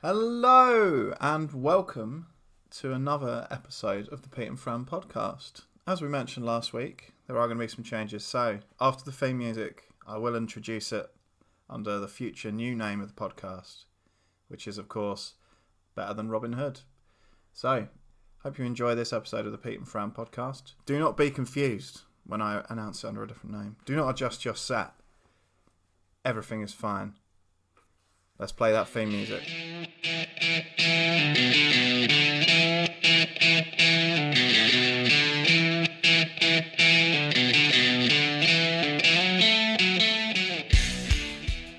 Hello and welcome to another episode of the Pete and Fran podcast. As we mentioned last week, there are going to be some changes. So after the theme music, I will introduce it under the future new name of the podcast, which is, of course, Better Than Robin Hood. So, hope you enjoy this episode of the Pete and Fran podcast. Do not be confused when I announce it under a different name. Do not adjust your set. Everything is fine. Let's play that theme music.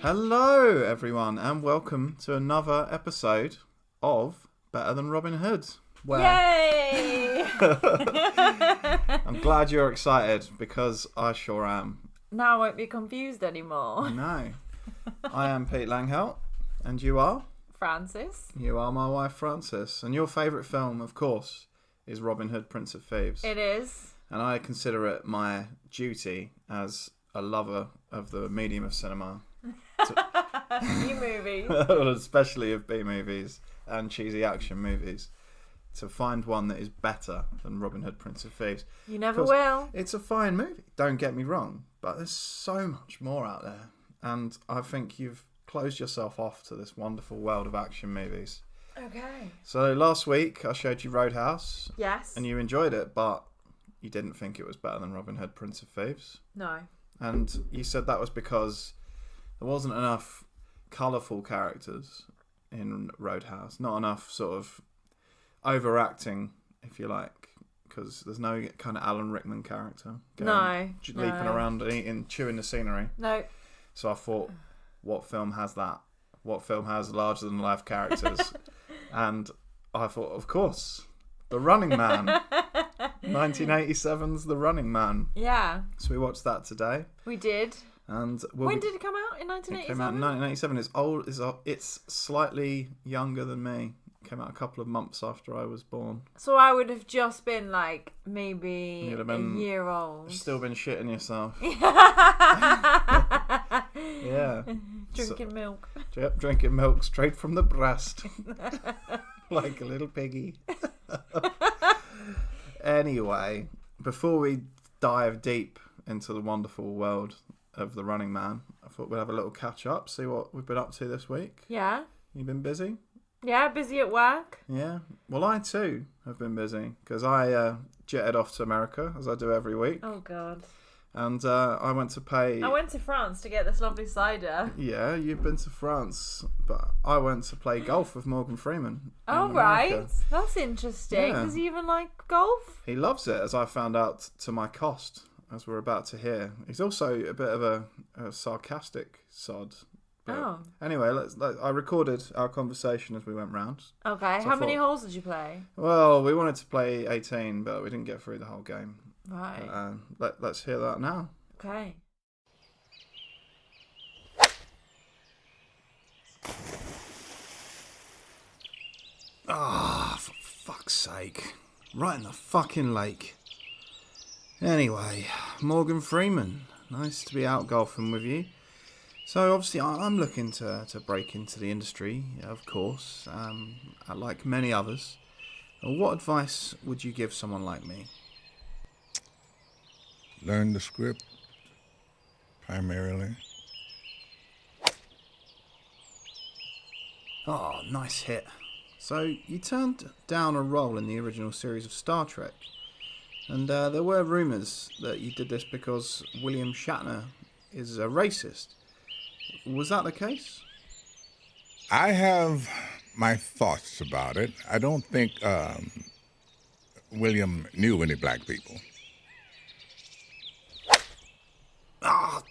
Hello, everyone, and welcome to another episode of Better Than Robin Hood. Yay! I'm glad you're excited because I sure am. Now I won't be confused anymore. No. I am Pete Langhout, and you are? Francis. You are my wife, Francis. And your favourite film, of course, is Robin Hood, Prince of Thieves. It is. And I consider it my duty as a lover of the medium of cinema. B-movies. Especially of B-movies and cheesy action movies. To find one that is better than Robin Hood, Prince of Thieves. You never will. It's a fine movie, don't get me wrong. But there's so much more out there. And I think you've closed yourself off to this wonderful world of action movies. Okay. So last week I showed you Roadhouse. Yes. And you enjoyed it, but you didn't think it was better than Robin Hood, Prince of Thieves. No. And you said that was because there wasn't enough colourful characters in Roadhouse. Not enough sort of overacting, if you like. Because there's no kind of Alan Rickman character. Leaping around and eating, chewing the scenery. No. So I thought, what film has that? What film has larger than life characters? And I thought, of course, The Running Man. 1987's The Running Man. Yeah. So we watched that today. We did. And when did it come out? In 1987? It came out in 1987. It's old. It's slightly younger than me. It came out a couple of months after I was born. So I would have just been like maybe a year old. Still been shitting yourself. Yeah. Drinking milk. Yep, drinking milk straight from the breast. Like a little piggy. Anyway, before we dive deep into the wonderful world of The Running Man, I thought we'd have a little catch up, see what we've been up to this week. Yeah. You been busy? Yeah, busy at work. Yeah. Well, I too have been busy because I jetted off to America, as I do every week. Oh, God. And I went to pay... I went to France to get this lovely cider. Yeah, you've been to France, but I went to play golf with Morgan Freeman. Oh, right. That's interesting. Yeah. Does he even like golf? He loves it, as I found out to my cost, as we're about to hear. He's also a bit of a sarcastic sod. But anyway, I recorded our conversation as we went round. Okay, So how many holes did you play? Well, we wanted to play 18, but we didn't get through the whole game. Right. Let's hear that now. Okay. Ah, for fuck's sake. Right in the fucking lake. Anyway, Morgan Freeman. Nice to be out golfing with you. So obviously I'm looking to break into the industry, of course, like many others. What advice would you give someone like me? Learn the script, primarily. Oh, nice hit. So you turned down a role in the original series of Star Trek, and there were rumours that you did this because William Shatner is a racist. Was that the case? I have my thoughts about it. I don't think William knew any black people. Ah,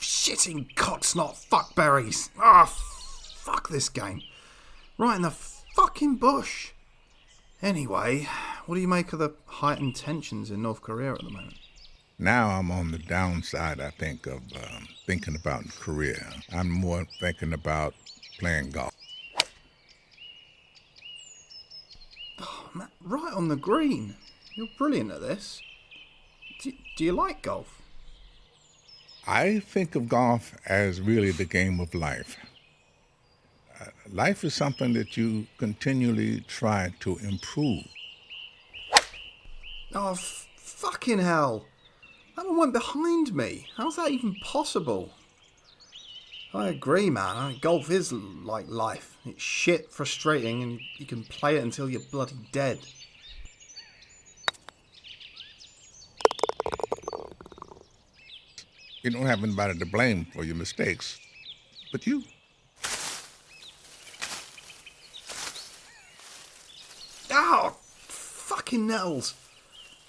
shitting cocksnot fuckberries. Ah, fuck this game. Right in the fucking bush. Anyway, what do you make of the heightened tensions in North Korea at the moment? Now I'm on the downside, I think, of thinking about career. I'm more thinking about playing golf. Oh, man, right on the green. You're brilliant at this. Do you like golf? I think of golf as really the game of life. Life is something that you continually try to improve. Oh, fucking hell. That one went behind me. How's that even possible? I agree, man. Golf is like life. It's shit, frustrating, and you can play it until you're bloody dead. You don't have anybody to blame for your mistakes, but you. Ow! Fucking nails!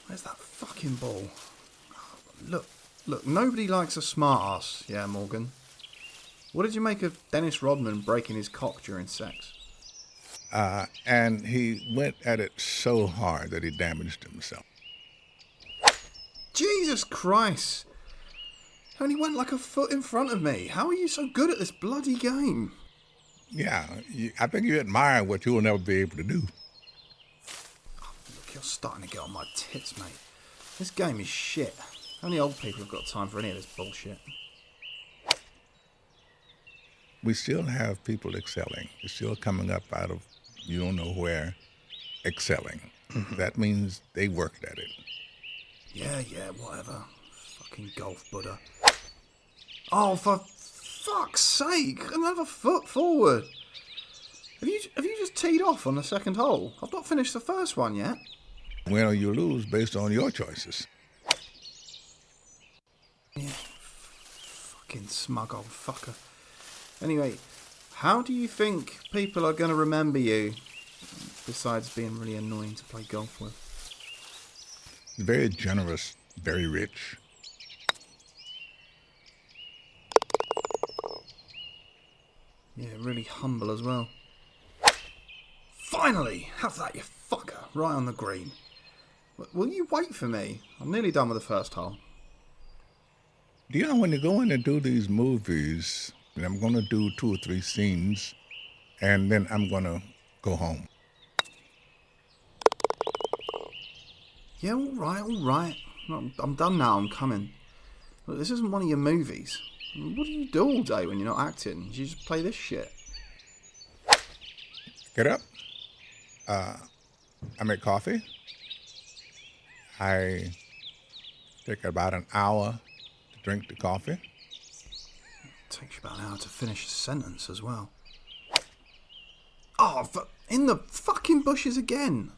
Where's that fucking ball? Look, nobody likes a smart ass, yeah, Morgan? What did you make of Dennis Rodman breaking his cock during sex? And he went at it so hard that he damaged himself. Jesus Christ! He only went like a foot in front of me. How are you so good at this bloody game? Yeah, I think you admire what you will never be able to do. Oh, look, you're starting to get on my tits, mate. This game is shit. Only old people have got time for any of this bullshit. We still have people excelling. They're still coming up out of you don't know where, excelling. That means they worked at it. Yeah, whatever. Fucking golf Buddha. Oh, for fuck's sake! Another foot forward. Have you just teed off on the second hole? I've not finished the first one yet. Win or you lose based on your choices. Yeah, fucking smug old fucker. Anyway, how do you think people are going to remember you, besides being really annoying to play golf with? Very generous, very rich. Yeah, really humble as well. Finally! Have that, you fucker! Right on the green. Will you wait for me? I'm nearly done with the first hole. Do you know when you go in and do these movies, and I'm going to do 2 or 3 scenes, and then I'm going to go home? Yeah, all right. I'm done now, I'm coming. Look, this isn't one of your movies. What do you do all day when you're not acting? You just play this shit. Get up. I make coffee. I take about an hour to drink the coffee. It takes you about an hour to finish a sentence as well. Oh, in the fucking bushes again.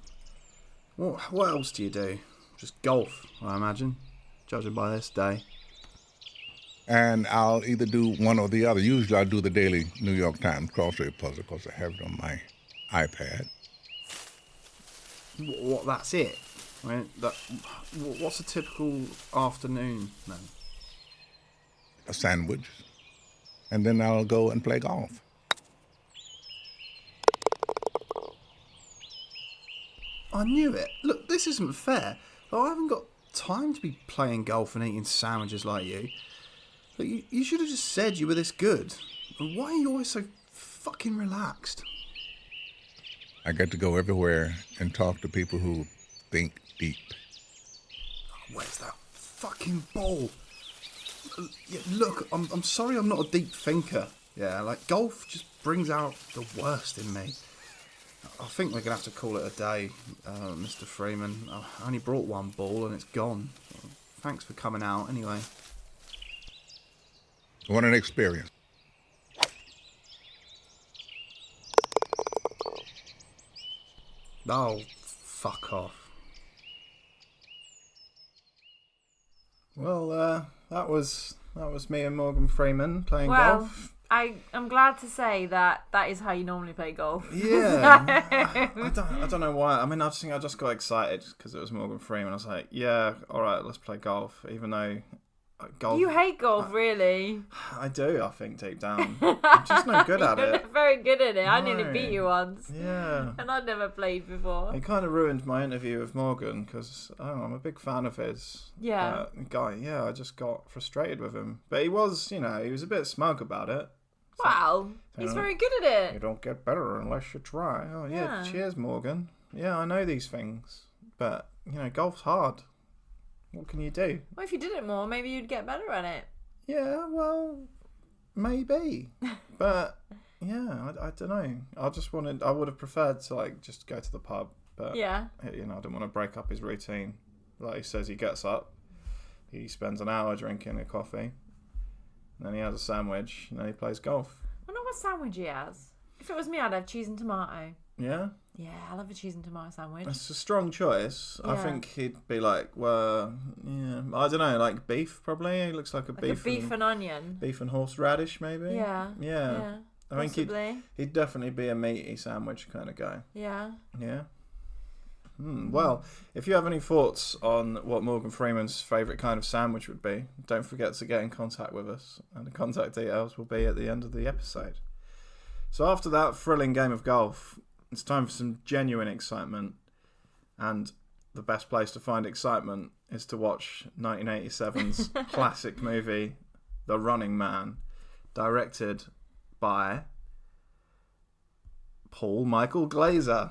What else do you do? Just golf, I imagine, judging by this day. And I'll either do one or the other. Usually I'll do the daily New York Times crossword puzzle because I have it on my iPad. What? That's it? I mean, what's a typical afternoon then? A sandwich. And then I'll go and play golf. I knew it. Look, this isn't fair. I haven't got time to be playing golf and eating sandwiches like you. Look, you should have just said you were this good. Why are you always so fucking relaxed? I get to go everywhere and talk to people who think deep. Where's that fucking ball? Yeah, look, I'm sorry I'm not a deep thinker. Yeah, like golf just brings out the worst in me. I think we're going to have to call it a day, Mr. Freeman. I only brought one ball and it's gone. Thanks for coming out anyway. What an experience. Oh, fuck off. Well, that was me and Morgan Freeman playing golf. I'm glad to say that is how you normally play golf. Yeah. I don't know why. I mean, I think I just got excited because it was Morgan Freeman. I was like, yeah, all right, let's play golf. Even though golf... You hate golf, really? I do, I think, deep down. I'm just no good at it. You're very good at it. No. I nearly beat you once. Yeah. And I'd never played before. It kind of ruined my interview with Morgan because I'm a big fan of his. Yeah. I just got frustrated with him. But he was a bit smug about it. Wow, he's very good at it. You don't get better unless you try. Oh, yeah. Cheers, Morgan. Yeah, I know these things. But, golf's hard. What can you do? Well, if you did it more, maybe you'd get better at it. Yeah, well, maybe. But Yeah, I don't know. I would have preferred to like just go to the pub, but Yeah. I didn't want to break up his routine. Like he says, he gets up, he spends an hour drinking a coffee, and then he has a sandwich, and then he plays golf. I wonder what sandwich he has. If it was me, I'd have cheese and tomato. Yeah? Yeah, I love a cheese and tomato sandwich. It's a strong choice. Yeah. I think he'd be like, well, yeah, I don't know, like beef probably. He looks like a beef and onion. Beef and horseradish maybe. Yeah. Yeah. I think he'd definitely be a meaty sandwich kind of guy. Yeah. Yeah. Well, if you have any thoughts on what Morgan Freeman's favourite kind of sandwich would be, don't forget to get in contact with us, and the contact details will be at the end of the episode. So after that thrilling game of golf, it's time for some genuine excitement, and the best place to find excitement is to watch 1987's classic movie, The Running Man, directed by Paul Michael Glaser,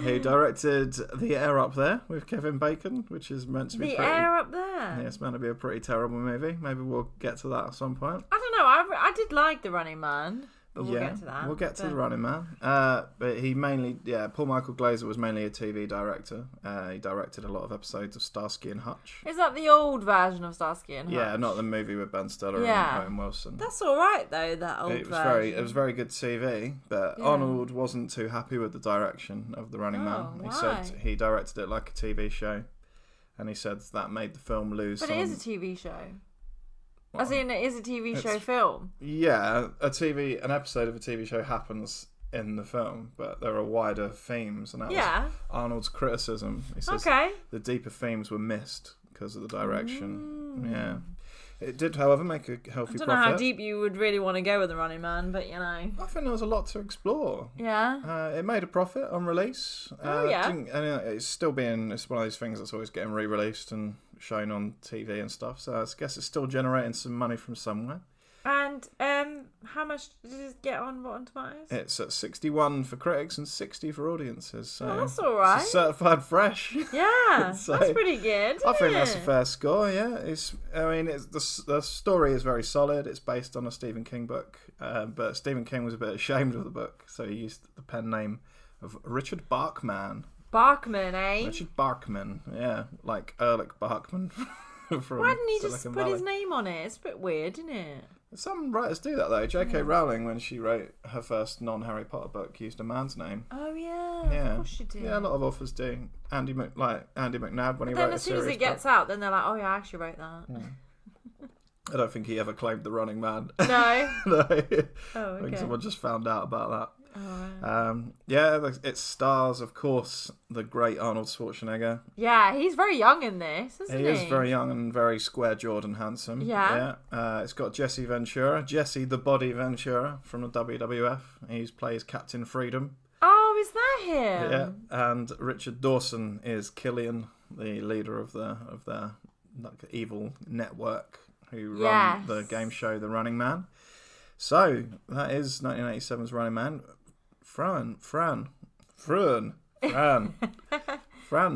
who directed The Air Up There with Kevin Bacon, which is meant to be The Air Up There? Yeah, it's meant to be a pretty terrible movie. Maybe we'll get to that at some point. I don't know, I did like The Running Man, but we'll get to that. We'll get to The Running Man. But he mainly, Paul Michael Glaser was mainly a TV director. He directed a lot of episodes of Starsky and Hutch. Is that the old version of Starsky and Hutch? Yeah, not the movie with Ben Stiller and Owen Wilson. That's alright though, that old version. It was very good TV, but Arnold wasn't too happy with the direction of The Running Man. He said he directed it like a TV show, and he said that made the film lose. But it is a TV show. Well, as in, it is a TV show film. Yeah, an episode of a TV show happens in the film, but there are wider themes, and that was Arnold's criticism. He says the deeper themes were missed because of the direction. Yeah. It did, however, make a healthy profit. I don't know how deep you would really want to go with The Running Man, but you know. I think there was a lot to explore. Yeah. It made a profit on release. And it's one of those things that's always getting re-released and shown on TV and stuff. So I guess it's still generating some money from somewhere. And how much did it get on Rotten Tomatoes? It's at 61 for critics and 60 for audiences. So that's all right. It's certified fresh. Yeah, so that's pretty good. I think that's a fair score. Yeah, the story is very solid. It's based on a Stephen King book, but Stephen King was a bit ashamed of the book, so he used the pen name of Richard Bachman. Bachman, eh? Richard Bachman, yeah, like Erlich Bachman. Why didn't he just put his name on it? It's a bit weird, isn't it? Some writers do that though. J.K. Rowling, when she wrote her first non-Harry Potter book, used a man's name. Oh yeah, of course she did. Yeah, a lot of authors do. Andy McNab when he wrote a series. Then as soon as it gets out, then they're like, "Oh yeah, I actually wrote that." Yeah. I don't think he ever claimed The Running Man. No. No. Oh, okay. I think someone just found out about that. Oh, right. It stars, of course, the great Arnold Schwarzenegger. Yeah, he's very young in this, isn't he? He is very young and very square-jawed and handsome. Yeah. It's got Jesse the Body Ventura from the WWF. He plays Captain Freedom. Oh, is that him? Yeah, and Richard Dawson is Killian, the leader of their evil network who run the game show The Running Man. So, that is 1987's Running Man. Fran,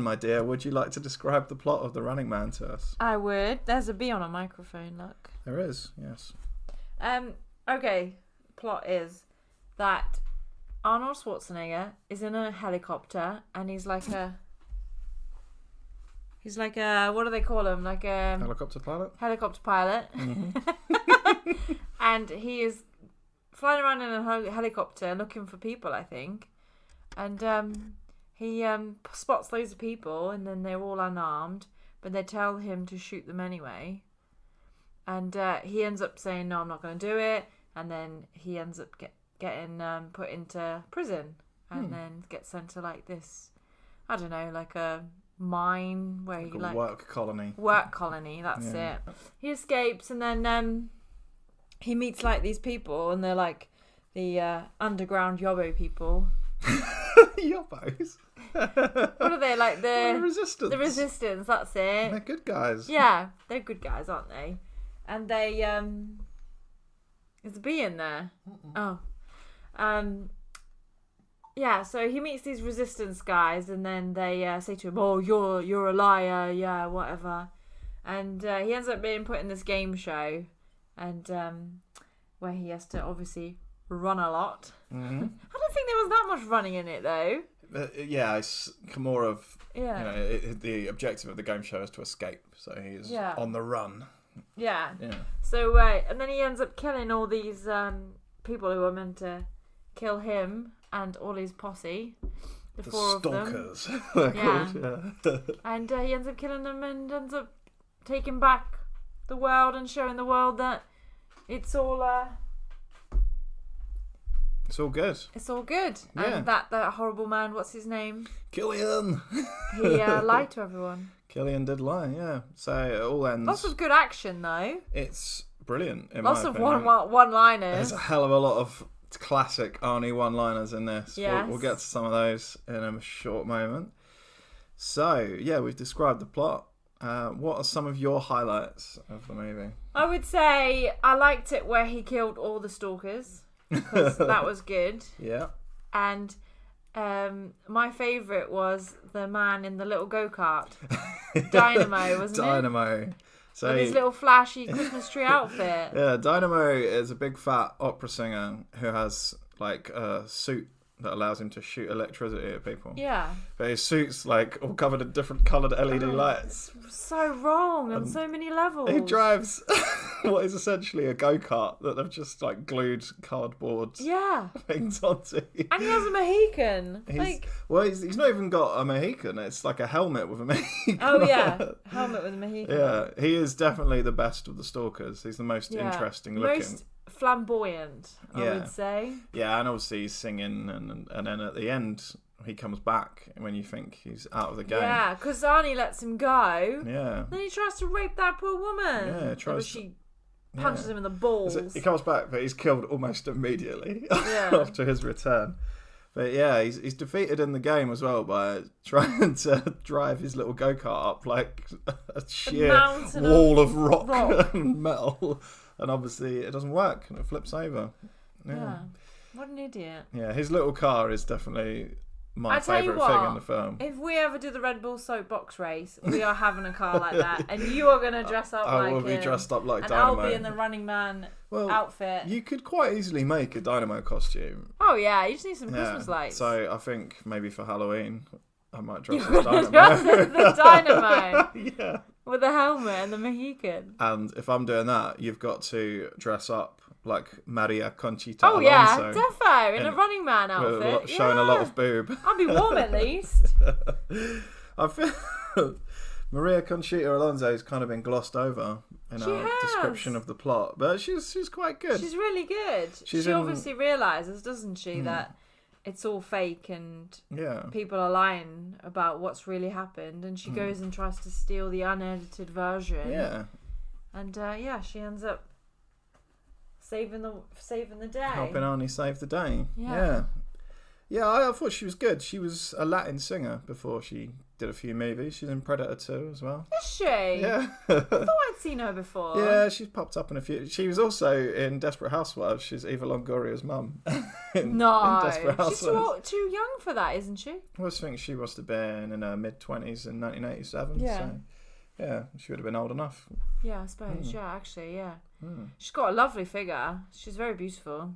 my dear, would you like to describe the plot of The Running Man to us? I would. There's a bee on a microphone, look. There is, yes. Okay, plot is that Arnold Schwarzenegger is in a helicopter and he's like a, what do they call him? Like a... Helicopter pilot? Helicopter pilot. Mm-hmm. And he is flying around in a helicopter looking for people, I think. And he spots loads of people, and then they're all unarmed, but they tell him to shoot them anyway. And he ends up saying, no, I'm not going to do it. And then he ends up getting put into prison, and then gets sent to like this, I don't know, like a mine where he like... Work colony. Work colony, that's it. He escapes, and then... he meets like these people, and they're like the underground yobbo people. Yobbos? What are they, like the resistance? The resistance, that's it. They're good guys. Yeah, they're good guys, aren't they? And they is a bee in there? Mm-mm. Oh. Yeah, so he meets these resistance guys, and then they say to him, "Oh, you're a liar, yeah, whatever." And he ends up being put in this game show. And where he has to obviously run a lot. Mm-hmm. I don't think there was that much running in it though. Yeah, it's more of Yeah. the objective of the game show is to escape, so he's on the run. Yeah. Yeah. So and then he ends up killing all these people who were meant to kill him and all his posse. The four stalkers. of them. They're Yeah. called, yeah. And he ends up killing them and ends up taking back the world and showing the world that it's all It's all good. it's all good. Yeah. And that horrible man, what's his name? Killian. He lied to everyone. Killian did lie, yeah. So it all ends. Lots of good action though. It's brilliant. Lots my of opinion. one-liners. There's a hell of a lot of classic Arnie one-liners in this. Yes. We'll get to some of those in a short moment. So, yeah, we've described the plot. What are some of your highlights of the movie? I would say I liked it where he killed all the stalkers because that was good. Yeah. And my favourite was the man in the little go-kart. Dynamo, wasn't it? Dynamo. So With his little flashy Christmas tree outfit. Yeah, Dynamo is a big fat opera singer who has like a suit that allows him to shoot electricity at people. Yeah. But his suit's like all covered in different coloured LED lights. So wrong on so many levels. He drives what is essentially a go-kart that they've just like glued cardboard things onto. And he has a Mohican. He's not even got a Mohican. It's like a helmet with a Mohican. Oh yeah, helmet with a Mohican. Yeah, he is definitely the best of the stalkers. He's the most interesting looking. Most flamboyant, I would say. Yeah, and obviously he's singing, and then at the end he comes back when you think he's out of the game. Yeah, because Arnie lets him go. Yeah. Then he tries to rape that poor woman. Yeah, she punches him in the balls. He comes back, but he's killed almost immediately after his return. But yeah, he's defeated in the game as well by trying to drive his little go-kart up like a sheer wall of rock and metal. And obviously it doesn't work and it flips over. Yeah. What an idiot. Yeah, his little car is definitely my favourite thing in the film. If we ever do the Red Bull soapbox race, we are having a car like that. And you are going to dress up like him. I will be dressed up like and Dynamo. I'll be in the Running Man outfit. You could quite easily make a Dynamo costume. Oh yeah, you just need some Christmas lights. So I think maybe for Halloween I might dress as Dynamo. the Dynamo. Yeah. With a helmet and the Mohican. And if I'm doing that, you've got to dress up like Maria Conchita Alonso. Yeah, defo, in a Running Man outfit. Showing a lot of boob. I'll be warm at least. I feel Maria Conchita Alonso has kind of been glossed over in our description of the plot, but she's quite good. She's really good. She obviously realises, doesn't she, that it's all fake and people are lying about what's really happened, and she goes and tries to steal the unedited version. Yeah. And she ends up saving the day. Helping Arnie save the day. Yeah. Yeah, I thought she was good. She was a Latin singer before she did a few movies. She's in Predator 2 as well. Is she? Yeah. I thought I'd seen her before. Yeah, she's popped up in a few. She was also in Desperate Housewives. She's Eva Longoria's mum. in Desperate Housewives. She's too young for that, isn't she? I always think she must have been in her mid-20s in 1987. Yeah. So, yeah, she would have been old enough. Yeah, I suppose. Yeah, actually, yeah. She's got a lovely figure. She's very beautiful.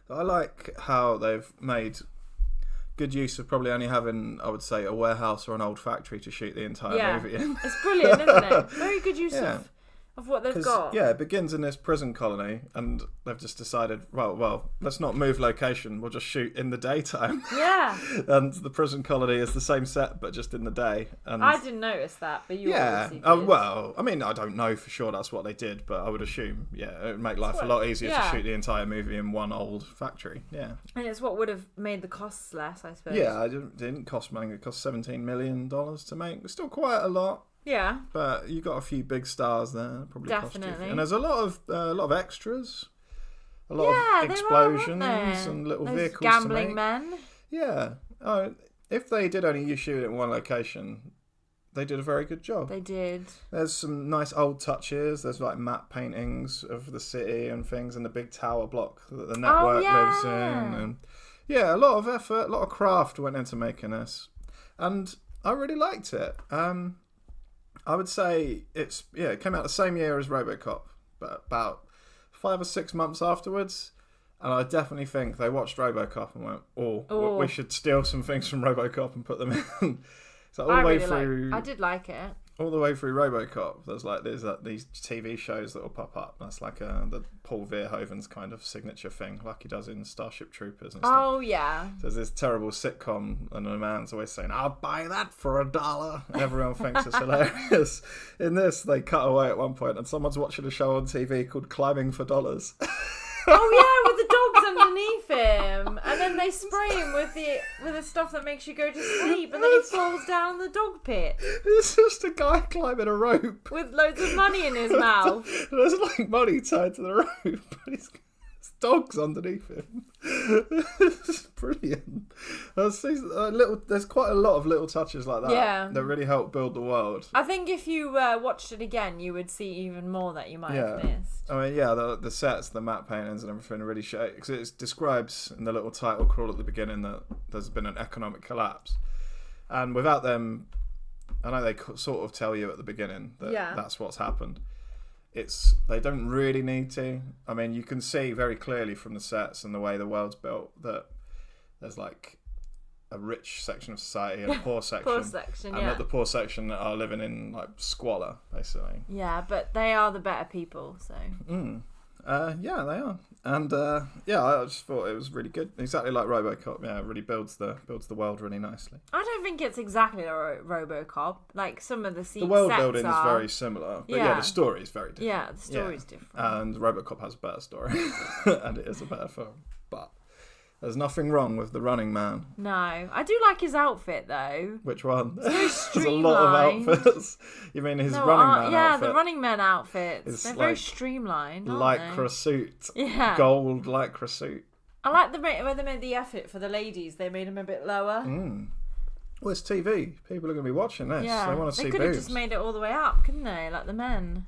I like how they've made good use of probably only having, I would say, a warehouse or an old factory to shoot the entire movie in. It's brilliant, isn't it? Very good use of what they've got. Yeah, it begins in this prison colony, and they've just decided, well, let's not move location. We'll just shoot in the daytime. Yeah. And the prison colony is the same set, but just in the day. And I didn't notice that, but you obviously did. Well, I mean, I don't know for sure that's what they did, but I would assume, it would make life a lot easier to shoot the entire movie in one old factory. Yeah. And it's what would have made the costs less, I suppose. Yeah, it didn't cost money. It cost $17 million to make. It's still quite a lot. Yeah, but you got a few big stars there. Probably definitely. And there's a lot of extras, a lot of explosions and little Those vehicles. Gambling men. Yeah. If they did only shoot it in one location, they did a very good job. They did. There's some nice old touches. There's like matte paintings of the city and things, and the big tower block that the network lives in. And a lot of effort, a lot of craft went into making this, and I really liked it. I would say it came out the same year as RoboCop, but about 5 or 6 months afterwards. And I definitely think they watched RoboCop and went, "Oh, we should steal some things from RoboCop and put them in." So all the way through, I did like it. All the way through RoboCop, there's these TV shows that will pop up. That's like the Paul Verhoeven's kind of signature thing, like he does in Starship Troopers and stuff. Oh yeah. So there's this terrible sitcom, and a man's always saying, "I'll buy that for $1," and everyone thinks it's hilarious. In this, they cut away at one point, and someone's watching a show on TV called Climbing for Dollars. Oh yeah, with the dogs underneath him, and then they spray him with the stuff that makes you go to sleep, and then he falls down the dog pit. It's just a guy climbing a rope with loads of money in his mouth. There's like money tied to the rope, but his dogs underneath him. It's brilliant. There's quite a lot of little touches like that that really help build the world. I think if you watched it again, you would see even more that you might have missed. I mean, the sets, the matte paintings and everything really show, because it describes in the little title crawl at the beginning that there's been an economic collapse. And without them, I know they sort of tell you at the beginning that that's what's happened. They don't really need to. I mean, you can see very clearly from the sets and the way the world's built that there's like a rich section of society and a poor section. And that the poor section are living in like squalor, basically. Yeah, but they are the better people, so. Yeah, they are. And I just thought it was really good. Exactly like RoboCop. Yeah, it really builds the world really nicely. I don't think it's exactly like RoboCop. Like some of the scenes. The world building is very similar, but the story is very different. Yeah, the story's different. And RoboCop has a better story, and it is a better film. But there's nothing wrong with the Running Man. No, I do like his outfit though. Which one? It's very There's a lot of outfits. You mean his Running Man outfit? Yeah, the Running Man outfits. They're very streamlined, aren't lycra suit. Yeah. Gold lycra suit. I like where they made the effort for the ladies. They made them a bit lower. Well, it's TV. People are going to be watching this. Yeah. They want to see boobs. They could have just made it all the way up, couldn't they? Like the men.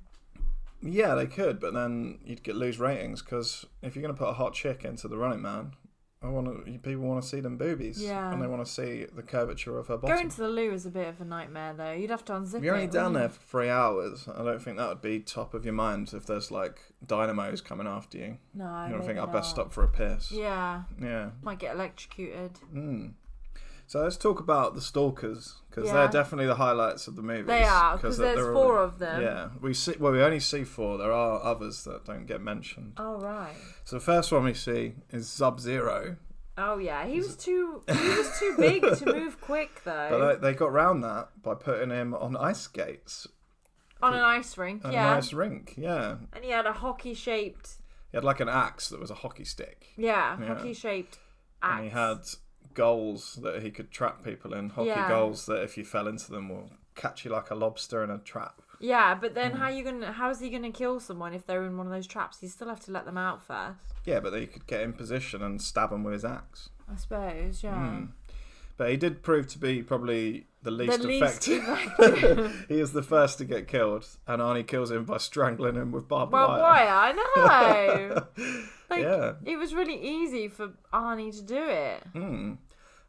Yeah, they could, but then you'd lose ratings, because if you're going to put a hot chick into the Running Man, people want to see them boobies, and they want to see the curvature of her bottom. Going to the loo is a bit of a nightmare, though. You'd have to unzip it. If you're only down there for 3 hours, I don't think that would be top of your mind if there's like dynamos coming after you. No, you don't think I'd best stop for a piss? Yeah. Yeah. Might get electrocuted. So let's talk about the stalkers, because they're definitely the highlights of the movie. They are, because there's 4 of them. Yeah, we only see 4. There are others that don't get mentioned. Oh right. So the first one we see is Sub-Zero. Oh yeah, he was too big to move quick though. But they got round that by putting him on ice skates. On an ice rink, An ice rink, yeah. And he had a hockey-shaped. He had like an axe that was a hockey stick. Yeah. Hockey-shaped axe. And he had goals that he could trap people in. Hockey goals that if you fell into them will catch you like a lobster in a trap. Yeah, but then how is he gonna kill someone if they're in one of those traps? You still have to let them out first. Yeah, but then he could get in position and stab them with his axe. I suppose, yeah. But he did prove to be probably the least effective. He is the first to get killed, and Arnie kills him by strangling him with barbed wire. I know. It was really easy for Arnie to do it.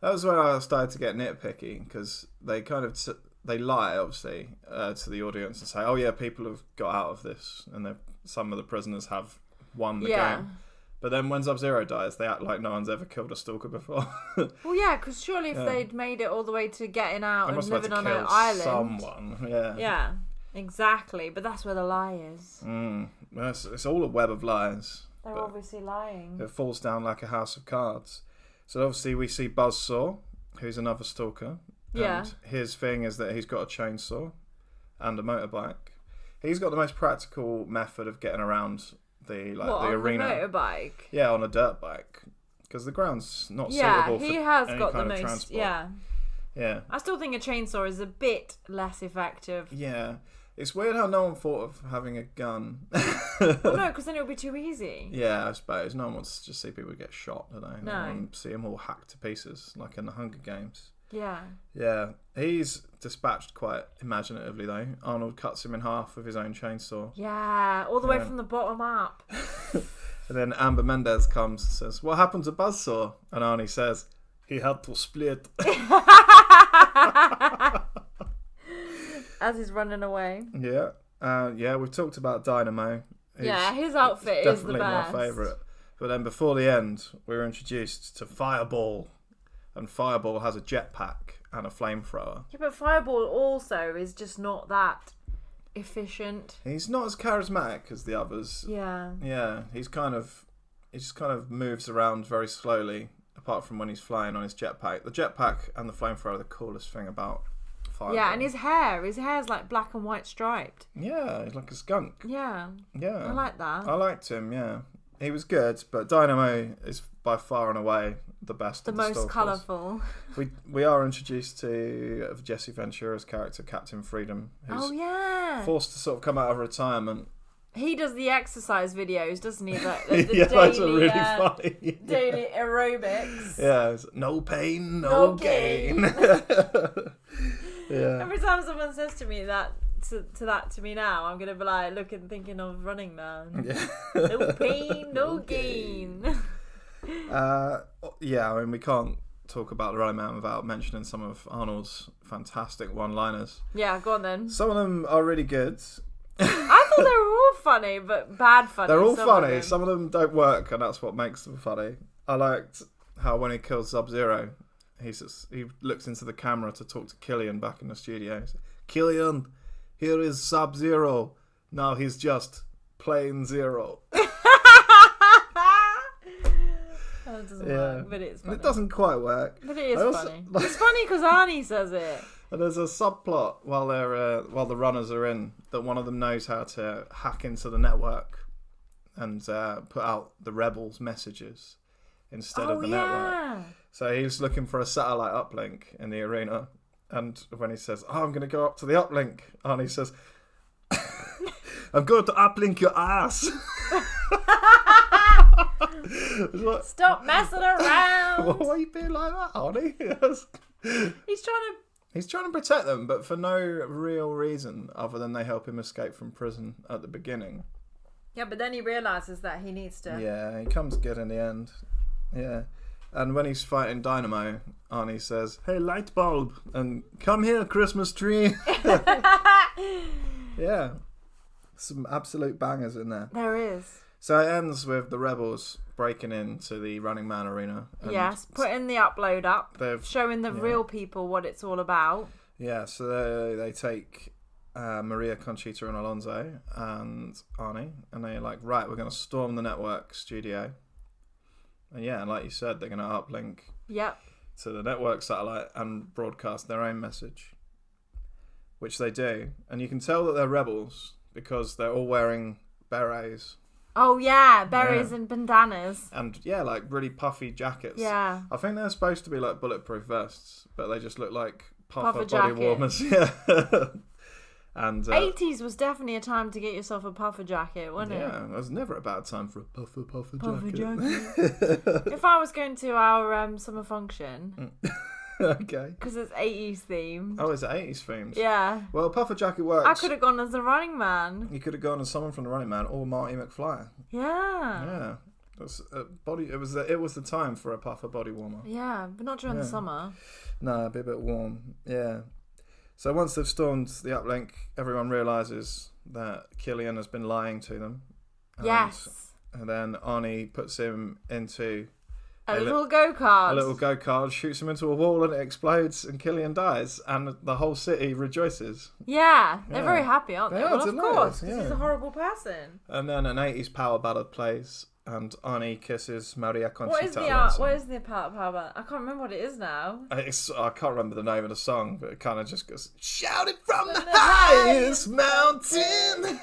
That was where I started to get nitpicky, because they kind of they lie, obviously, to the audience and say, "Oh yeah, people have got out of this, and some of the prisoners have won the game." But then when Sub-Zero dies, they act like no one's ever killed a stalker before. Well, yeah, because surely if they'd made it all the way to getting out and living on an island, someone, yeah, exactly. But that's where the lie is. It's all a web of lies. They're obviously lying. It falls down like a house of cards. So obviously we see Buzzsaw, who's another stalker. Yeah. And his thing is that he's got a chainsaw and a motorbike. He's got the most practical method of getting around the arena. On a motorbike? Yeah, on a dirt bike, because the ground's not suitable for he has any got kind the of most. transport. Yeah. I still think a chainsaw is a bit less effective. Yeah, it's weird how no one thought of having a gun. Well, no, because then it would be too easy. Yeah, I suppose no one wants to just see people get shot, do they? No. One see them all hacked to pieces, like in the Hunger Games. Yeah. Yeah, he's dispatched quite imaginatively though. Arnold cuts him in half with his own chainsaw. Yeah, all the way from the bottom up. And then Amber Mendez comes and says, "What happened to Buzzsaw?" And Arnie says, "He had to split." As he's running away. Yeah, we've talked about Dynamo. Yeah, his outfit is the definitely best. my favourite. But then before the end, we were introduced to Fireball, and Fireball has a jetpack and a flamethrower. Yeah, but Fireball also is just not that efficient. He's not as charismatic as the others. Yeah. Yeah, he just kind of moves around very slowly, apart from when he's flying on his jetpack. The jetpack and the flamethrower are the coolest thing about Fireball. Yeah, and his hair's like black and white striped. Yeah, he's like a skunk. Yeah. Yeah. I like that. I liked him, yeah. He was good, but Dynamo is by far and away the best The of the most stalkers. colourful. We are introduced to Jesse Ventura's character, Captain Freedom, who's forced to sort of come out of retirement. He does the exercise videos, doesn't he? The Yeah, daily, that's really funny. daily aerobics. Yeah, it's no pain, no gain. Yeah. Every time someone says to me that to me now, I'm gonna be like thinking of Running Man. Yeah. No pain, no gain. Yeah, I mean, we can't talk about the Running Man without mentioning some of Arnold's fantastic one-liners. Yeah, go on then. Some of them are really good. I thought they were all funny, but bad funny. They're all funny. Of Some of them don't work, and that's what makes them funny. I liked how when he kills Sub-Zero, he looks into the camera to talk to Killian back in the studio. He says, Killian, here is Sub-Zero. Now he's just plain zero. That doesn't work, but it's funny. It doesn't quite work. But it is funny. It's funny because Arnie says it. And there's a subplot while the runners are in that one of them knows how to hack into the network and put out the rebels' messages instead of the network. So he's looking for a satellite uplink in the arena, and when he says, "Oh, I'm going to go up to the uplink," Arnie says, "I'm going to uplink your ass." Stop messing around. Why are you being like that, Arnie? He's trying to protect them, but for no real reason other than they help him escape from prison at the beginning. Yeah, but then he realises that he needs to... Yeah, he comes good in the end. Yeah. And when he's fighting Dynamo, Arnie says, "Hey, light bulb, and come here, Christmas tree." Yeah. Some absolute bangers in there. There is. So it ends with the rebels breaking into the Running Man arena. Yes, putting the upload up, showing the real people what it's all about. Yeah, so they take Maria, Conchita and Alonso and Arnie, and they're like, right, we're going to storm the network studio. And yeah, and like you said, they're going to uplink to the network satellite and broadcast their own message, which they do. And you can tell that they're rebels because they're all wearing berets. Oh yeah, berets and bandanas. And yeah, like really puffy jackets. Yeah. I think they're supposed to be like bulletproof vests, but they just look like puffer body jacket. warmers. Yeah. And 80s was definitely a time to get yourself a puffer jacket, wasn't it? Yeah, it was never a bad time for a puffer jacket. jacket. If I was going to our summer function, okay, because it's 80s themed. Oh, it's 80s themed. Yeah. Well, a puffer jacket works. I could have gone as the Running Man. You could have gone as someone from the Running Man or Marty McFly. Yeah. Yeah. It was the time for a puffer body warmer. Yeah, but not during the summer. No, it'd be a bit warm. Yeah. So once they've stormed the uplink, everyone realises that Killian has been lying to them. Yes. And then Arnie puts him into a little go-kart. A little go-kart, shoots him into a wall and it explodes and Killian dies and the whole city rejoices. Yeah, they're very happy, aren't they? Well, of course, because he's a horrible person. And then an 80s power ballad plays and Arnie kisses Maria Conchita. What is the power ballad? I can't remember what it is now. I can't remember the name of the song, but it kind of just goes, "Shout it from the highest mountain."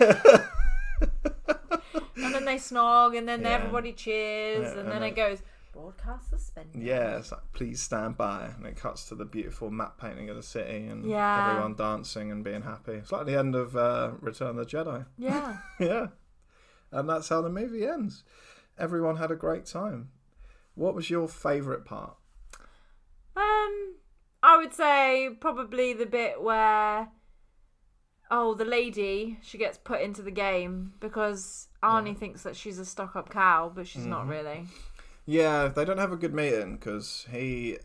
And then they snog and then everybody cheers and then it goes, "Broadcast suspended." Yeah, it's like, "Please stand by," and it cuts to the beautiful map painting of the city and everyone dancing and being happy. It's like the end of Return of the Jedi. Yeah. Yeah. And that's how the movie ends. Everyone had a great time. What was your favourite part? I would say probably the bit where the lady, she gets put into the game because Arnie thinks that she's a stuck-up cow, but she's not really. Yeah, they don't have a good meeting because she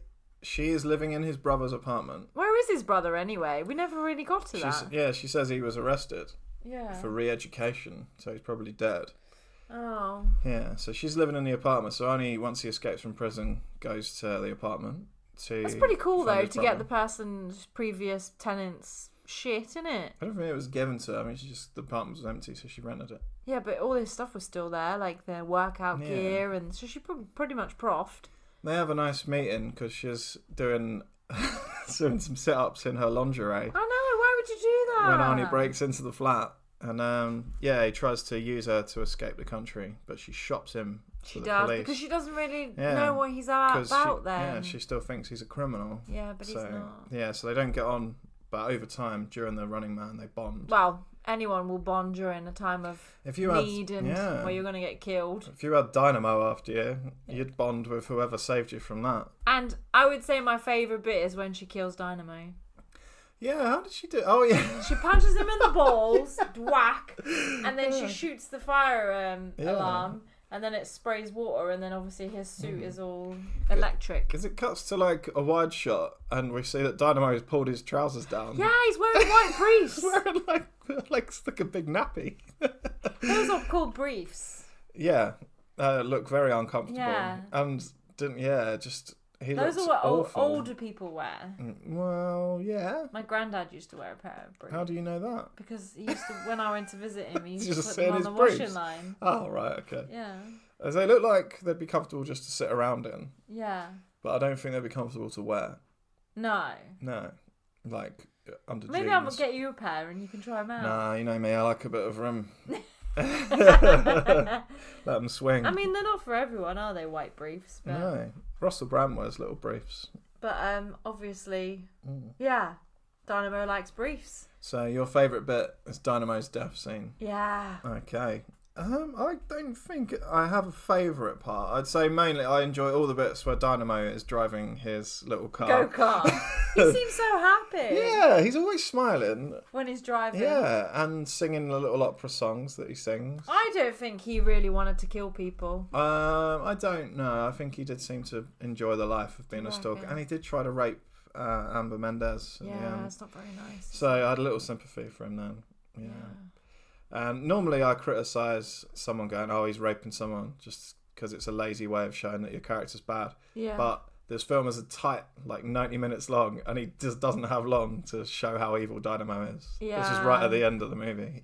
is living in his brother's apartment. Where is his brother anyway? We never really got to that. Yeah, she says he was arrested. for re-education, so he's probably dead. Oh. Yeah, so she's living in the apartment. So Arnie, once he escapes from prison, goes to the apartment to. That's pretty cool find though, his to get brother. the person's previous tenant's shit, innit? I don't think it was given to her. I mean, the apartment was empty, so she rented it. Yeah, but all this stuff was still there, like their workout Yeah. gear, and so she pretty much profed. They have a nice meeting because she's doing some sit-ups in her lingerie I know. Why would you do that? when Arnie breaks into the flat. And he tries to use her to escape the country, but she shops him to She the does police. because she doesn't really Yeah. know what he's about she, then. Yeah, she still thinks he's a criminal. Yeah, but he's not. Yeah, so they don't get on, but over time, during the Running Man, they bond. Well, anyone will bond during a time of need and yeah. where you're going to get killed. If you had Dynamo after you, you'd bond with whoever saved you from that. And I would say my favourite bit is when she kills Dynamo. Yeah, how did she do? Oh, yeah. She punches him in the balls, whack, and then she shoots the fire alarm, and then it sprays water, and then obviously his suit is all electric. Because it cuts to like a wide shot, and we see that Dynamo has pulled his trousers down. Yeah, he's wearing white briefs. He's wearing like a big nappy. Those are called briefs. Yeah, look very uncomfortable. Yeah. And he Those looks are what awful. older people wear. Well, yeah. My granddad used to wear a pair of briefs. How do you know that? Because he used to, when I went to visit him, he used You to just put sit them in on his the washing briefs? line. Oh, right, okay. Yeah. As they look like they'd be comfortable just to sit around in, Yeah. but I don't think they'd be comfortable to wear. No. No. Like, under Maybe jeans. I'll get you a pair and you can try them out. Nah, you know me, I like a bit of room. Let them swing. I mean, they're not for everyone, are they, white briefs? But, No. Russell Brand wears little briefs. but obviously, yeah, Dynamo likes briefs. So your favourite bit is Dynamo's death scene. Yeah. Okay. I don't think I have a favourite part. I'd say mainly I enjoy all the bits where Dynamo is driving his little car. Go-kart. He seems so happy. Yeah, he's always smiling. When he's driving. Yeah, and singing the little opera songs that he sings. I don't think he really wanted to kill people. I don't know. I think he did seem to enjoy the life of being a stalker, and he did try to rape Amber Mendez in the Yeah, end. it's not very nice. So I had a little sympathy for him then. Yeah. And normally I criticise someone going, "Oh, he's raping someone," just because it's a lazy way of showing that your character's bad. Yeah. But this film is a tight, like 90 minutes long, and he just doesn't have long to show how evil Dynamo is. Yeah. This is right at the end of the movie.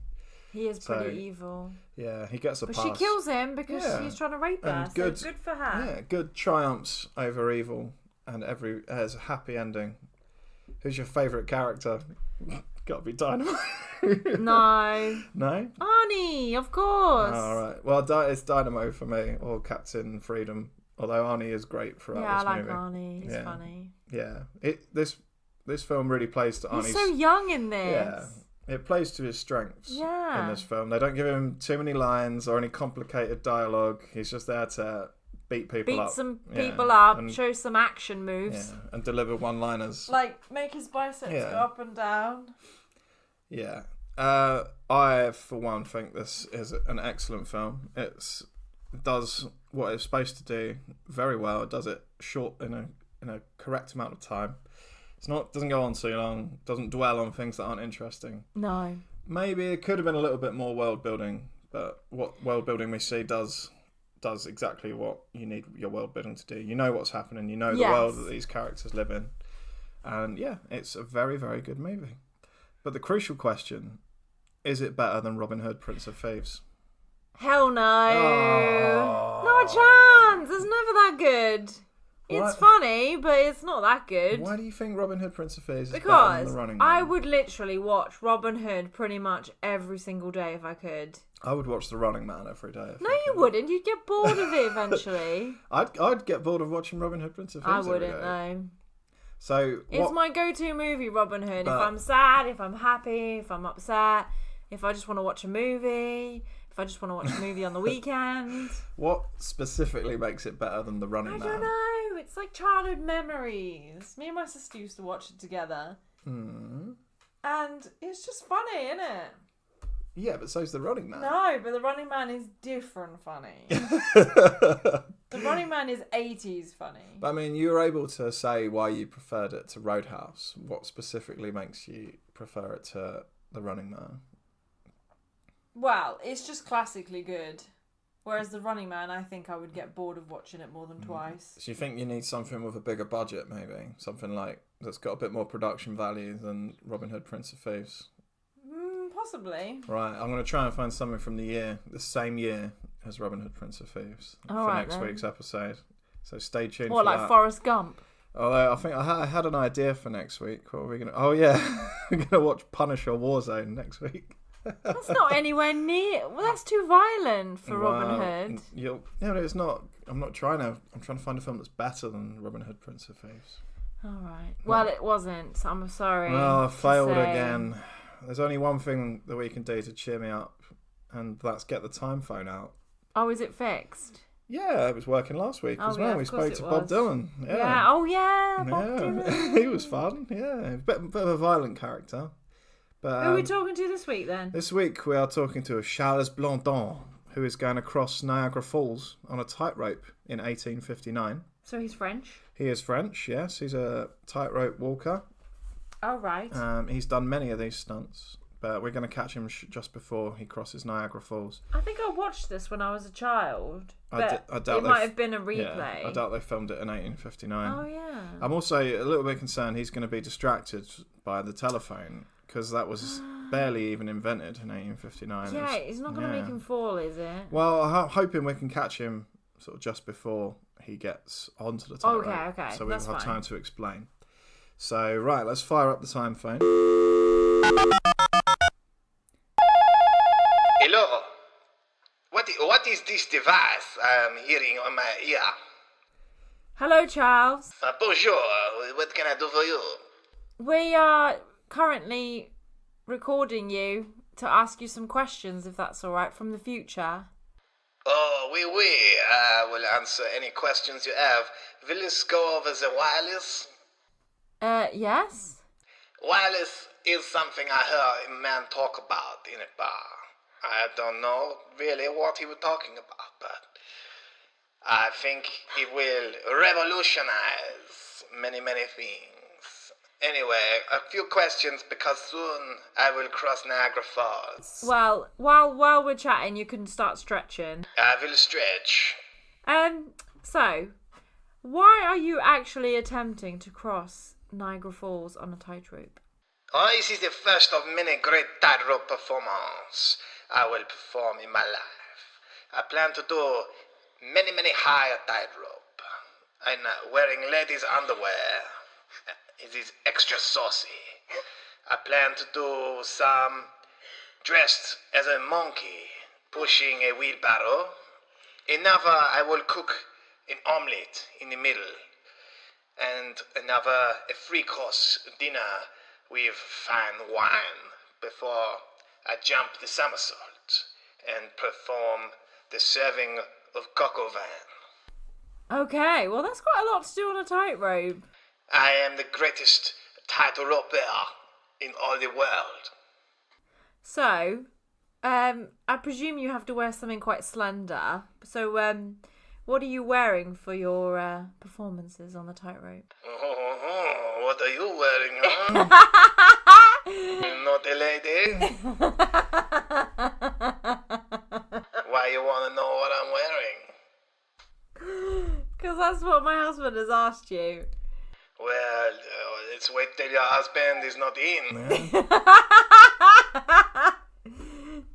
He is pretty evil. Yeah, he gets a But pass. she kills him because Yeah. he's trying to rape her. And So good- good for her. Yeah, good triumphs over evil, and has a happy ending. Who's your favourite character? Got to be Dynamo. No. No? Arnie, of course. All right. Well, it's Dynamo for me, or Captain Freedom. Although Arnie is great throughout Yeah, I this like movie. Arnie. He's Yeah. funny. Yeah. This film really plays to Arnie's. He's so young in this. Yeah. It plays to his strengths Yeah. in this film. They don't give him too many lines or any complicated dialogue. He's just there to beat people up. Beat some Yeah. people up, And, show some action moves. yeah, and deliver one-liners. Like, make his biceps Yeah. go up and down. Yeah. I, for one, think this is an excellent film. It does what it's supposed to do very well. It does it short in a correct amount of time. Doesn't go on too long. Doesn't dwell on things that aren't interesting. No. Maybe it could have been a little bit more world building, but what world building we see does exactly what you need your world building to do. You know what's happening. You know the world that these characters live in, and yeah, it's a very, very good movie. But the crucial question: is it better than Robin Hood, Prince of Thieves? Hell no. Oh. Not a chance. It's never that good. It's What? funny, but it's not that good. Why do you think Robin Hood, Prince of Thieves is better than Because The Running Man? I would literally watch Robin Hood pretty much every single day if I could. I would watch The Running Man every day. No, you wouldn't. You'd get bored of it eventually. I'd get bored of watching Robin Hood, Prince of I Thieves every wouldn't, day. though. So It's my go-to movie, Robin Hood. But- If I'm sad, if I'm happy, if I'm upset, if I just want to watch a movie, if I just want to watch a movie on the weekend. what specifically makes it better than The Running I Man? don't know. It's like childhood memories. Me and my sister used to watch it together. Hmm. And it's just funny, isn't it? Yeah, but so's The Running Man. No, but The Running Man is different funny. The Running Man is 80s funny. But I mean, you were able to say why you preferred it to Roadhouse. What specifically makes you prefer it to The Running Man? Well, it's just classically good. Whereas The Running Man, I think I would get bored of watching it more than twice. So you think you need something with a bigger budget, maybe? Something like that's got a bit more production value than Robin Hood, Prince of Thieves? Possibly. Right, I'm going to try and find something from the same year as Robin Hood, Prince of Thieves for next week's episode. So stay tuned for that. Forrest Gump? Although I think I had an idea for next week. What are we going to... Oh, yeah. We're going to watch Punisher Warzone next week. That's not anywhere near... Well, that's too violent for Robin Hood. No, it's not. I'm trying to find a film that's better than Robin Hood, Prince of Thieves. All right. Well, it wasn't. So I'm sorry. Well, I failed again. There's only one thing that we can do to cheer me up, and that's get the time phone out. Oh, is it fixed? Yeah, it was working last week as well. We spoke to Bob Dylan. Yeah. Oh, yeah. Bob Dylan. He was fun. Yeah, a bit of a violent character. But, who are we talking to this week, then? This week we are talking to Charles Blondin, who is going across Niagara Falls on a tightrope in 1859. So he's French? He is French, yes. He's a tightrope walker. Oh, right. He's done many of these stunts, but we're going to catch him just before he crosses Niagara Falls. I think I watched this when I was a child. I doubt it might have been a replay. Yeah, I doubt they filmed it in 1859. Oh, yeah. I'm also a little bit concerned he's going to be distracted by the telephone, because that was barely even invented in 1859. Yeah, it's not going to make him fall, is it? Well, I'm hoping we can catch him sort of just before he gets onto the tightrope. Okay. So we'll have time to explain. So, right, let's fire up the time phone. Hello. What is this device I'm hearing on my ear? Hello, Charles. Bonjour. What can I do for you? We are currently recording you to ask you some questions, if that's all right, from the future. Oh, oui. I will answer any questions you have. Will this go over the wireless? Yes? Wireless is something I heard a man talk about in a bar. I don't know really what he was talking about, but I think it will revolutionize many things. Anyway, a few questions because soon I will cross Niagara Falls. Well, while we're chatting, you can start stretching. I will stretch. So, why are you actually attempting to cross Niagara Falls on a tightrope? Oh, this is the first of many great tightrope performances I will perform in my life. I plan to do many higher tightrope. And wearing ladies' underwear. It is extra saucy. I plan to do some dressed as a monkey, pushing a wheelbarrow. Another, I will cook an omelette in the middle. And another, a three-course dinner with fine wine before I jump the somersault and perform the serving of coq au vin. Okay, well that's quite a lot to do on a tightrope. I am the greatest tightroper in all the world. So, I presume you have to wear something quite slender. So, what are you wearing for your performances on the tightrope? What are you wearing, huh? Not a lady? Why you want to know what I'm wearing? Because that's what my husband has asked you. Well, let's wait till your husband is not in.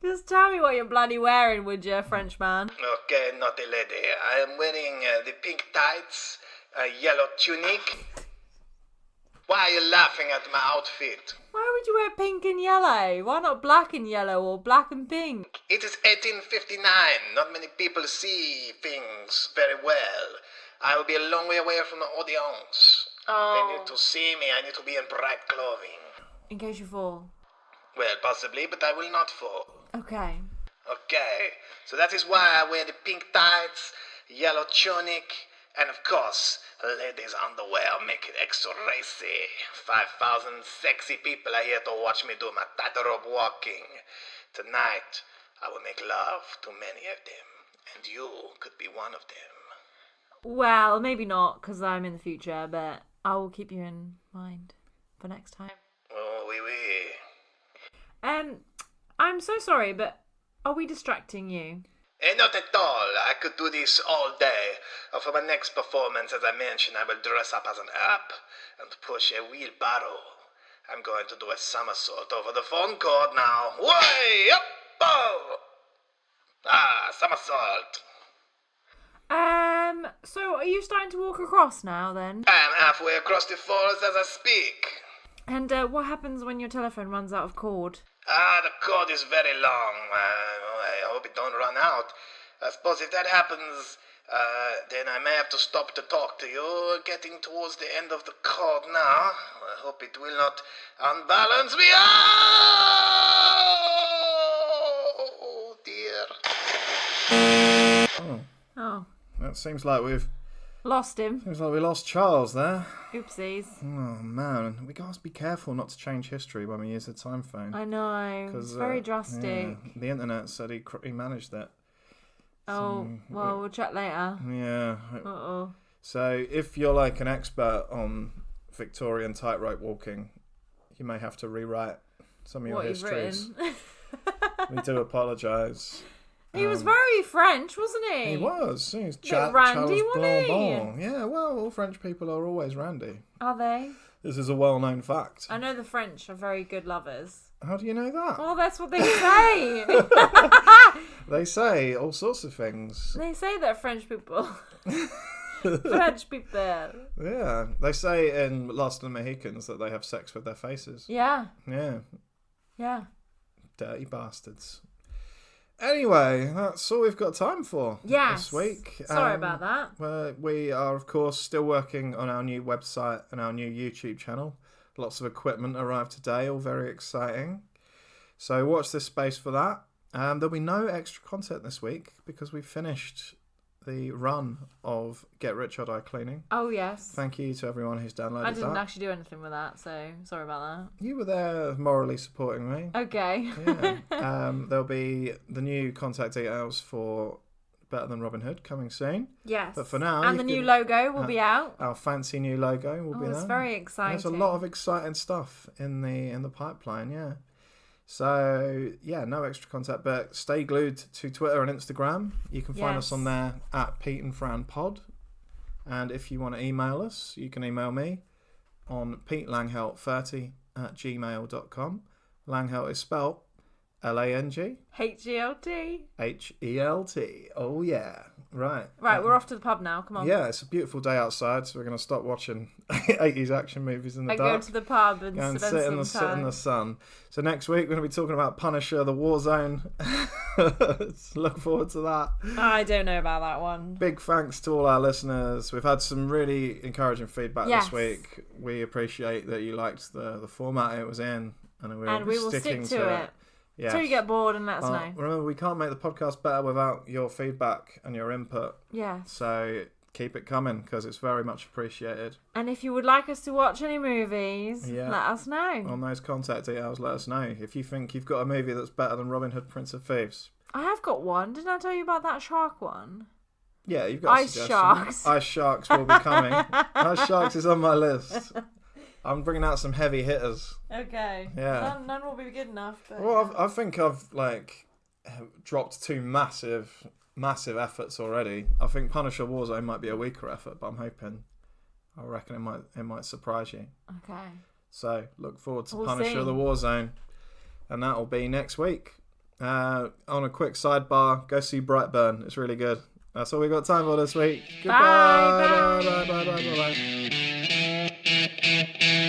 Just tell me what you're bloody wearing, would you, Frenchman? Okay, not a lady. I am wearing the pink tights, a yellow tunic. Why are you laughing at my outfit? Why would you wear pink and yellow? Why not black and yellow or black and pink? It is 1859. Not many people see things very well. I will be a long way away from the audience. Oh. They need to see me. I need to be in bright clothing. In case you fall. Well, possibly, but I will not fall. Okay. Okay, so that is why I wear the pink tights, yellow tunic, and of course, ladies' underwear make it extra racy. 5,000 sexy people are here to watch me do my tightrope walking. Tonight, I will make love to many of them, and you could be one of them. Well, maybe not, because I'm in the future, but I will keep you in mind for next time. Oh, oui. I'm so sorry, but Are we distracting you? Not at all. I could do this all day. For my next performance, as I mentioned, I will dress up as an app and push a wheelbarrow. I'm going to do a somersault over the phone cord now. Way up! Oh! Somersault. So are you starting to walk across now then? I'm halfway across the forest as I speak. And what happens when your telephone runs out of cord? The cord is very long. I hope it don't run out. I suppose if that happens, then I may have to stop to talk to you. Getting towards the end of the cord now. I hope it will not unbalance me. Oh, dear. Oh, That seems like we lost him. lost Charles there. Oopsies. Oh man, we gotta be careful not to change history when we use the time phone. I know. It's very drastic. Yeah, the internet said he managed that. Oh, well, we'll chat later. Yeah. Uh-oh. So if you're like an expert on Victorian tightrope walking, you may have to rewrite some of your What you've histories. written. We do apologise. He was very French, wasn't he? He was. He was randy, Charles wasn't he? Blondin. Yeah, well, all French people are always randy. Are they? This is a well-known fact. I know the French are very good lovers. How do you know that? Well, that's what they say. They say all sorts of things. They say that French people. French people. Yeah, they say in Lost and the Mohicans that they have sex with their faces. Yeah. Yeah, Yeah. dirty bastards. Anyway, that's all we've got time for Yes. this week. Sorry about that. We are, of course, still working on our new website and our new YouTube channel. Lots of equipment arrived today, all very exciting. So watch this space for that. There'll be no extra content this week because we finished the run of Get Rich or Die Cleaning. Oh, yes. Thank you to everyone who's downloaded I didn't that. actually do anything with that, so sorry about You were there morally supporting me. that. Okay. Yeah. There'll be the new contact details for Better Than Robin Hood coming soon. Yes. But for now, and you the new can- logo will be out. Our fancy new logo will be there. It's very exciting. There's a lot of exciting stuff in the pipeline, yeah. So yeah, no extra content, but stay glued to Twitter and Instagram. You can find us on there at Pete and Fran Pod. And if you want to email us, you can email me on petelanghelt30@gmail.com. Langhelt is spelled Lang. HGLT. HELT. Oh yeah. Right. Right, we're off to the pub now. Come on. Yeah, it's a beautiful day outside, so we're going to stop watching 80s action movies in the I dark. go to the pub and Go and spend sit some in time. the sun. So next week we're going to be talking about Punisher, the Warzone. Look forward to that. I don't know about that one. Big thanks to all our listeners. We've had some really encouraging feedback Yes. this week. We appreciate that you liked the format it was in, and we will sticking stick to it. Yes. Until you get bored and let us know. Remember, we can't make the podcast better without your feedback and your input. Yes. So keep it coming because it's very much appreciated. And if you would like us to watch any movies, Yeah. let us know. On those contact details, let us know. If you think you've got a movie that's better than Robin Hood, Prince of Thieves. I have got one. Didn't I tell you about that shark one? Yeah, you've got a Ice suggestion. Sharks. Ice Sharks will be coming. Ice Sharks is on my list. I'm bringing out some heavy hitters. Okay. Yeah. None will be good enough. But... Well, I think I've dropped two massive efforts already. I think Punisher Warzone might be a weaker effort, but I reckon it might surprise you. Okay. So look forward to We'll Punisher see. the Warzone, and that will be next week. On a quick sidebar, go see Brightburn. It's really good. That's all we got time for this week. Goodbye. Bye. Bye. Bye. Bye. Bye. Bye. Bye.